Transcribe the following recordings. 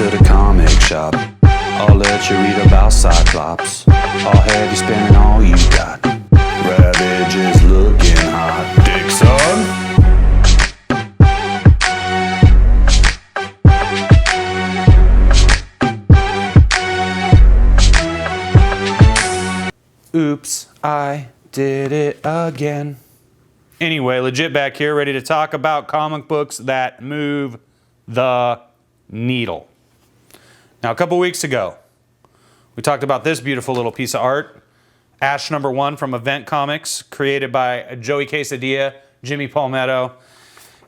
to the comic shop. I'll let you read about Cyclops. I'll have you spending all you got. Ravage is looking hot. Dixon? Oops, I did it again. Anyway, legit back here, ready to talk about comic books that move the needle. Now, a couple weeks ago, we talked about this beautiful little piece of art, Ash #1 from Event Comics, created by Joey Quesadilla, Jimmy Palmetto.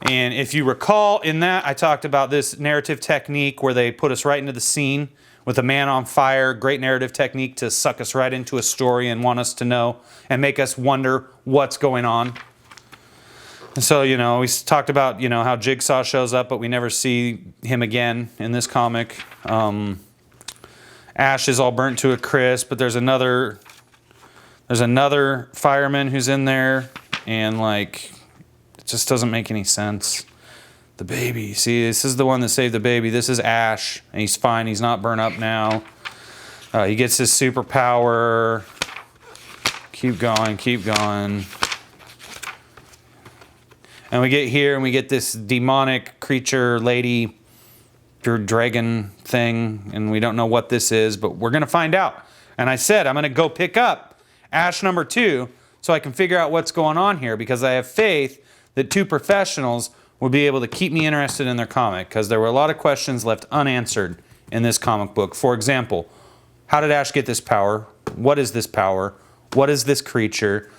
And if you recall, in that, I talked about this narrative technique where they put us right into the scene with a man on fire. Great narrative technique to suck us right into a story and want us to know and make us wonder what's going on. And so, you know, we talked about, you know, how Jigsaw shows up, but we never see him again in this comic. Ash is all burnt to a crisp, but there's another fireman who's in there, and like, it just doesn't make any sense. The baby, see, this is the one that saved the baby. This is Ash, and he's fine. He's not burnt up now. He gets his superpower. Keep going, keep going. And we get here, and we get this demonic creature, lady, dragon thing, and we don't know what this is, but we're gonna find out. And I said I'm gonna go pick up Ash #2 so I can figure out what's going on here, because I have faith that two professionals will be able to keep me interested in their comic, because there were a lot of questions left unanswered in this comic book. For example, how did Ash get this power? What is this power? What is this creature?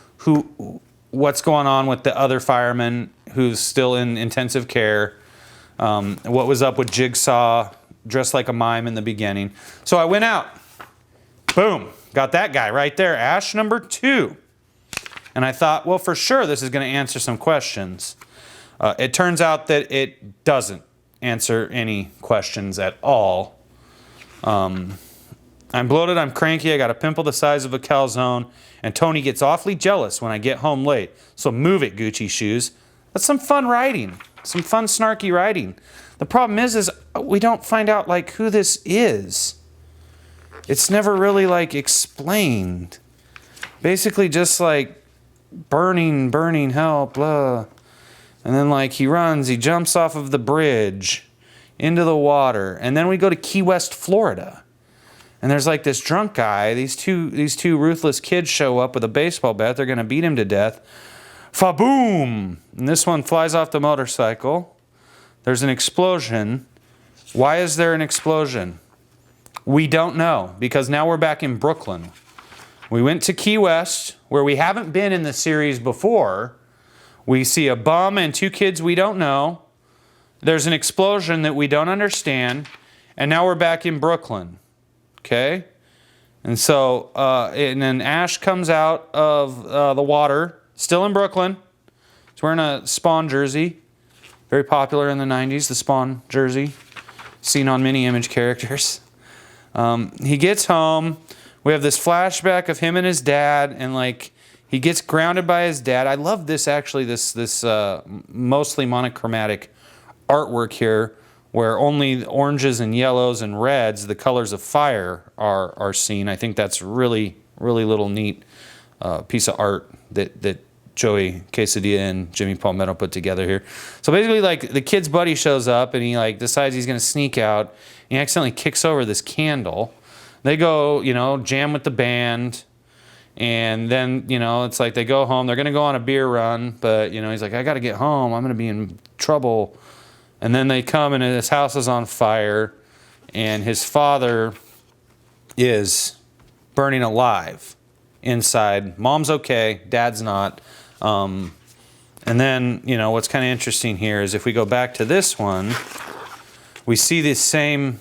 What's going on with the other fireman who's still in intensive care? What was up with Jigsaw dressed like a mime in the beginning? So I went out. Boom. Got that guy right there, Ash #2. And I thought, well, for sure this is going to answer some questions. It turns out that it doesn't answer any questions at all. I'm bloated, I'm cranky, I got a pimple the size of a calzone, and Tony gets awfully jealous when I get home late. So move it, Gucci shoes. That's some fun writing, some fun snarky writing. The problem is we don't find out like who this is. It's never really like explained. Basically just like burning, help, blah. And then like he runs, he jumps off of the bridge into the water. And then we go to Key West, Florida. And there's like this drunk guy. These two ruthless kids show up with a baseball bat. They're going to beat him to death. Fa-boom! And this one flies off the motorcycle. There's an explosion. Why is there an explosion? We don't know, because now we're back in Brooklyn. We went to Key West, where we haven't been in the series before. We see a bum and two kids we don't know. There's an explosion that we don't understand. And now we're back in Brooklyn. Okay? And so, and then Ash comes out of the water, still in Brooklyn. He's wearing a Spawn jersey. Very popular in the 90s, the Spawn jersey. Seen on many Image characters. He gets home. We have this flashback of him and his dad, and like, he gets grounded by his dad. I love this, actually, this mostly monochromatic artwork here, where only oranges and yellows and reds, the colors of fire, are seen. I think that's really, really little neat piece of art that Joey Quesadilla and Jimmy Palmetto put together here. So basically, like, the kid's buddy shows up, and he like decides he's going to sneak out. He accidentally kicks over this candle. They go, you know, jam with the band. And then, you know, it's like they go home. They're going to go on a beer run. But, you know, he's like, I got to get home. I'm going to be in trouble. And then they come, and his house is on fire. And his father is burning alive inside. Mom's okay. Dad's not. And then, you know, what's kind of interesting here is if we go back to this one, we see this same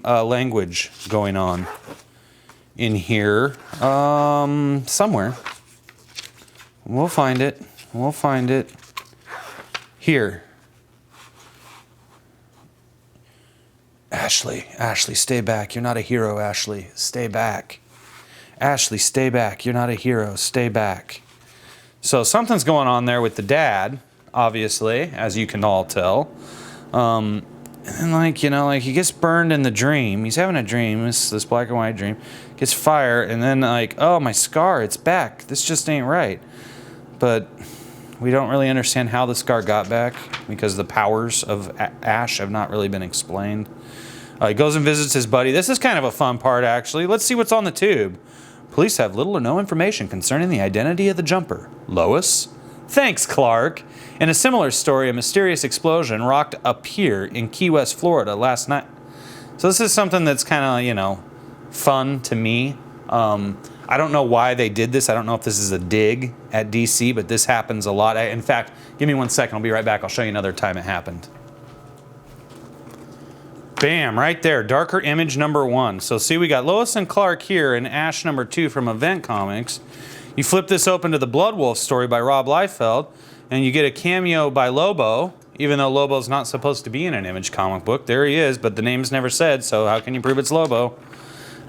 language going on in here somewhere. We'll find it. We'll find it. Here. Ashley, stay back. You're not a hero, Ashley. Stay back. Ashley, stay back. You're not a hero. Stay back. So something's going on there with the dad, obviously, as you can all tell. And like, you know, like he gets burned in the dream. He's having a dream, this black and white dream. Gets fire, and then like, oh, my scar, it's back. This just ain't right. But we don't really understand how the scar got back because the powers of Ash have not really been explained. He goes and visits his buddy. This is kind of a fun part, actually. Let's see what's on the tube. Police have little or no information concerning the identity of the jumper. Lois? Thanks, Clark. In a similar story, a mysterious explosion rocked a pier in Key West, Florida last night. So this is something that's kind of, you know, fun to me. I don't know why they did this. I don't know if this is a dig at DC, but this happens a lot. In fact, give me 1 second. I'll be right back. I'll show you another time it happened. Bam, right there. Darker Image #1. So see, we got Lois and Clark here in Ash #2 from Event Comics. You flip this open to the Blood Wolf story by Rob Liefeld, and you get a cameo by Lobo, even though Lobo's not supposed to be in an Image comic book. There he is, but the name's never said, so how can you prove it's Lobo?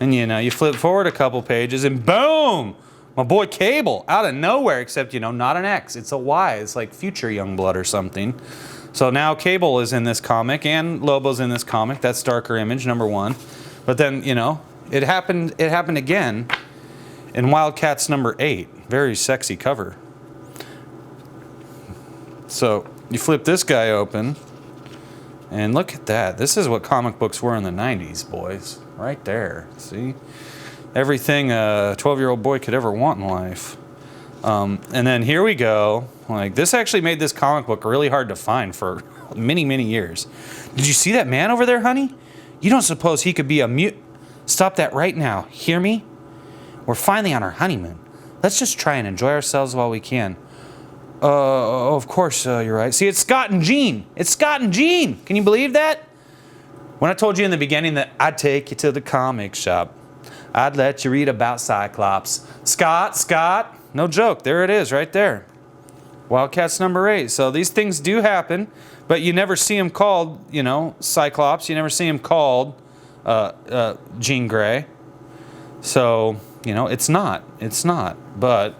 And you know, you flip forward a couple pages, and boom! My boy Cable, out of nowhere, except, you know, not an X, it's a Y. It's like future Youngblood or something. So now Cable is in this comic, and Lobo's in this comic. That's Darker Image #1. But then, you know, it happened again in Wildcats #8. Very sexy cover. So you flip this guy open, and look at that. This is what comic books were in the 90s, boys. Right there. See? Everything a 12-year-old boy could ever want in life. And then here we go. Like, this actually made this comic book really hard to find for many, many years. Did you see that man over there, honey? You don't suppose he could be a mute? Stop that right now. Hear me? We're finally on our honeymoon. Let's just try and enjoy ourselves while we can. Of course, you're right. See, it's Scott and Jean. It's Scott and Jean. Can you believe that? When I told you in the beginning that I'd take you to the comic shop, I'd let you read about Cyclops. Scott. No joke. There it is, right there. Wildcats #8. So these things do happen, but you never see him called, you know, Cyclops. You never see him called Jean Grey. So, you know, it's not. But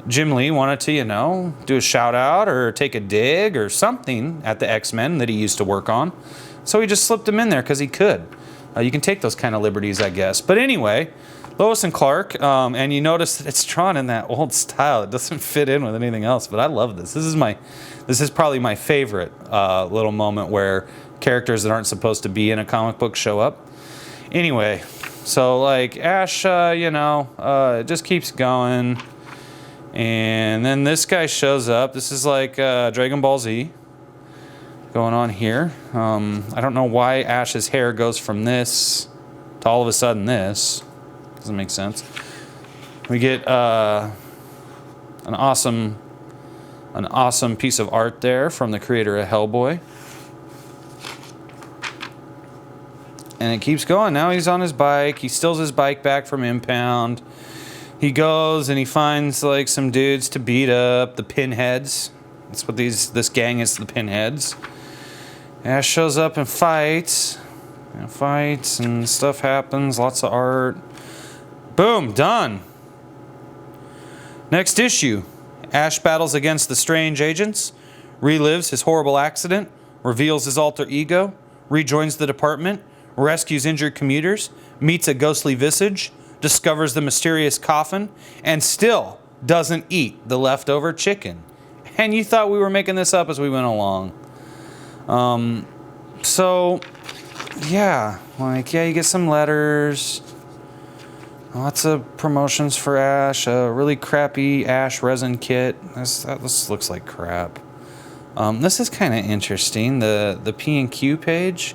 Jim Lee wanted to, you know, do a shout out or take a dig or something at the X-Men that he used to work on. So he just slipped him in there because he could. You can take those kind of liberties, I guess. But anyway, Lois and Clark, and you notice that it's drawn in that old style. It doesn't fit in with anything else, but I love this. This is probably my favorite little moment where characters that aren't supposed to be in a comic book show up. Anyway, so like Ash, you know, it just keeps going. And then this guy shows up. This is like Dragon Ball Z going on here. I don't know why Ash's hair goes from this to all of a sudden this. Doesn't make sense. We get an awesome piece of art there from the creator of Hellboy. And it keeps going. Now he's on his bike. He steals his bike back from Impound. He goes and he finds like some dudes to beat up, the Pinheads. That's what this gang is, the Pinheads. Ash shows up and fights. Fights and stuff happens. Lots of art. Boom, done. Next issue. Ash battles against the strange agents, relives his horrible accident, reveals his alter ego, rejoins the department, rescues injured commuters, meets a ghostly visage, discovers the mysterious coffin, and still doesn't eat the leftover chicken. And you thought we were making this up as we went along. So, yeah, you get some letters, lots of promotions for Ash, a really crappy Ash resin kit. This looks like crap. This is kind of interesting, the P&Q page.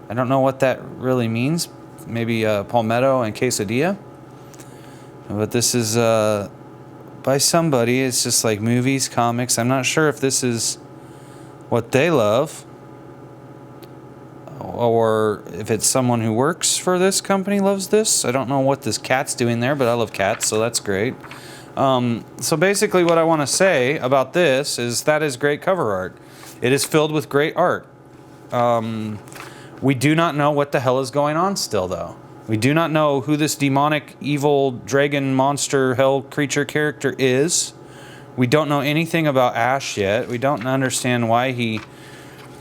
I don't know what that really means. Maybe Palmetto and Quesadilla. But this is by somebody. It's just like movies, comics. I'm not sure if this is what they love or if it's someone who works for this company loves this. I don't know what this cat's doing there, but I love cats, so that's great. So basically what I want to say about this is that is great cover art. It is filled with great art. We do not know what the hell is going on still, though. We do not know who this demonic, evil, dragon, monster, hell creature character is. We don't know anything about Ash yet. We don't understand why he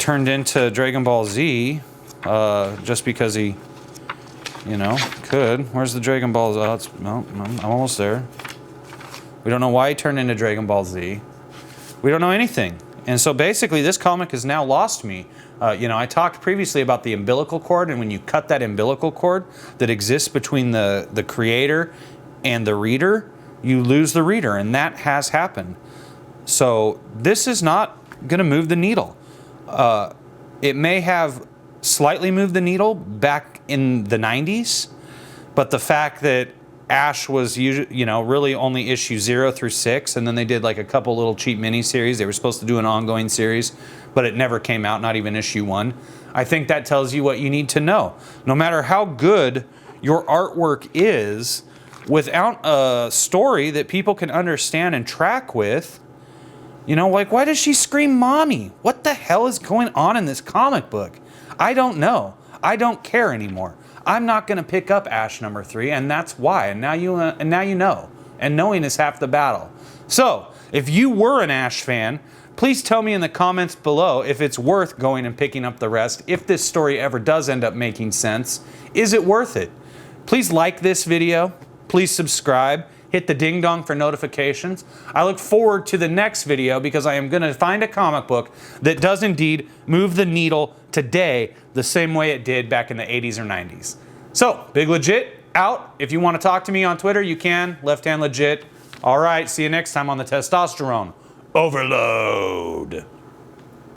turned into Dragon Ball Z just because he, you know, could. Where's the Dragon Ball Z? Oh, no, I'm almost there. We don't know why he turned into Dragon Ball Z. We don't know anything. And so basically this comic has now lost me. You know, I talked previously about the umbilical cord, and when you cut that umbilical cord that exists between the creator and the reader, you lose the reader, and that has happened. So this is not going to move the needle. It may have slightly moved the needle back in the 90s, but the fact that Ash was, you know, really only issue 0 through 6, and then they did like a couple little cheap mini-series. They were supposed to do an ongoing series, but it never came out, not even issue 1. I think that tells you what you need to know. No matter how good your artwork is, without a story that people can understand and track with, you know, like, why does she scream mommy? What the hell is going on in this comic book? I don't know. I don't care anymore. I'm not going to pick up Ash number 3, and that's why. And now you know. And knowing is half the battle. So, if you were an Ash fan, please tell me in the comments below if it's worth going and picking up the rest. If this story ever does end up making sense, is it worth it? Please like this video. Please subscribe. Hit the ding dong for notifications. I look forward to the next video because I am going to find a comic book that does indeed move the needle today the same way it did back in the 80s or 90s. So, Big Legit out. If you want to talk to me on Twitter, you can. Left Hand Legit. All right, see you next time on the Testosterone Overload.